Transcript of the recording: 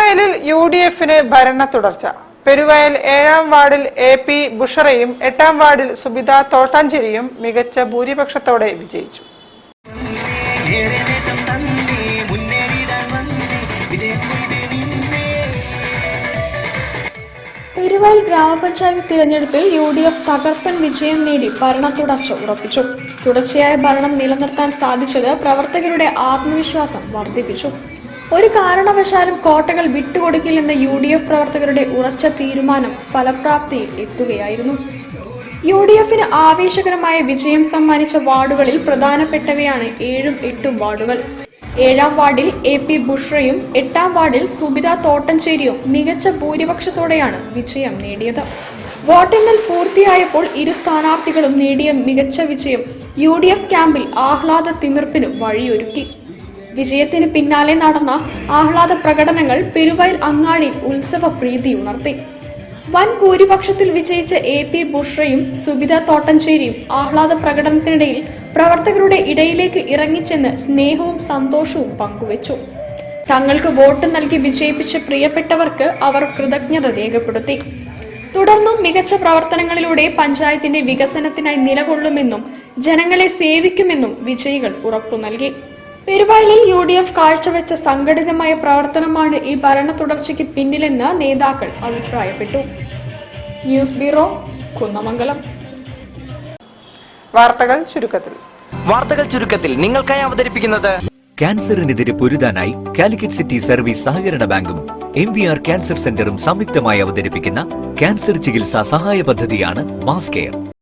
പെരുവയലിൽ UDFന് ഭരണ തുടർച്ച. പെരുവയൽ 7ാം വാർഡിൽ AP ബുഷറയും 8ാം വാർഡിൽ സുബിത തോട്ടാഞ്ചേരിയും മികച്ച ഭൂരിപക്ഷത്തോടെ വിജയിച്ചു. പെരുവയൽ ഗ്രാമപഞ്ചായത്ത് തിരഞ്ഞെടുപ്പിൽ UDF തകർപ്പൻ വിജയം നേടി ഭരണ തുടർച്ച ഉറപ്പിച്ചു. തുടർച്ചയായ ഭരണം നിലനിർത്താൻ സാധിച്ചത് പ്രവർത്തകരുടെ ആത്മവിശ്വാസം വർദ്ധിപ്പിച്ചു. ഒരു കാരണവശാലും കോട്ടകൾ വിട്ടുകൊടുക്കില്ലെന്ന UDF പ്രവർത്തകരുടെ ഉറച്ച തീരുമാനം ഫലപ്രാപ്തിയിൽ എത്തുകയായിരുന്നു. UDFന് ആവേശകരമായ വിജയം സമ്മാനിച്ച വാർഡുകളിൽ പ്രധാനപ്പെട്ടവയാണ് 7ഉം 8ഉം വാർഡുകൾ. 7ാം വാർഡിൽ AP ബുഷ്രയും 8ാം വാർഡിൽ സുബിത തോട്ടഞ്ചേരിയും മികച്ച ഭൂരിപക്ഷത്തോടെയാണ് വിജയം നേടിയത്. വോട്ടെണ്ണൽ പൂർത്തിയായപ്പോൾ ഇരു സ്ഥാനാർത്ഥികളും നേടിയ മികച്ച വിജയം UDF ക്യാമ്പിൽ ആഹ്ലാദ തിമിർപ്പിന് വഴിയൊരുക്കി. വിജയത്തിന് പിന്നാലെ നടന്ന ആഹ്ലാദ പ്രകടനങ്ങൾ പെരുവയൽ അങ്ങാടിയിൽ ഉത്സവ പ്രീതി ഉണർത്തി. വൻ ഭൂരിപക്ഷത്തിൽ വിജയിച്ച AP ബുഷ്രയും സുബിത തോട്ടഞ്ചേരിയും ആഹ്ലാദ പ്രകടനത്തിനിടയിൽ പ്രവർത്തകരുടെ ഇടയിലേക്ക് ഇറങ്ങിച്ചെന്ന് സ്നേഹവും സന്തോഷവും പങ്കുവച്ചു. തങ്ങൾക്ക് വോട്ട് നൽകി വിജയിപ്പിച്ച പ്രിയപ്പെട്ടവർക്ക് അവർ കൃതജ്ഞത രേഖപ്പെടുത്തി. തുടർന്നും മികച്ച പ്രവർത്തനങ്ങളിലൂടെ പഞ്ചായത്തിന്റെ വികസനത്തിനായി നിലകൊള്ളുമെന്നും ജനങ്ങളെ സേവിക്കുമെന്നും വിജയികൾ ഉറപ്പു നൽകി. പെരുവയലിൽ UDF കാഴ്ചവെച്ച സംഘടിതമായ പ്രവർത്തനമാണ് ഈ ഭരണ തുടർച്ചയ്ക്ക് പിന്നിലെന്ന് നേതാക്കൾ അഭിപ്രായപ്പെട്ടു. News bureau, Kunnamangalam. വാർത്തകൾ ചുരുക്കത്തിൽ നിങ്ങൾക്കായി അവതരിപ്പിക്കുന്നത് ക്യാൻസറിനെതിരെ പൊരുതാനായി കാലിക്കറ്റ് സിറ്റി സർവീസ് സഹകരണ ബാങ്കും MVR ക്യാൻസർ സെന്ററും സംയുക്തമായി അവതരിപ്പിക്കുന്ന ക്യാൻസർ ചികിത്സാ സഹായ പദ്ധതിയാണ് മാസ് കെയർ.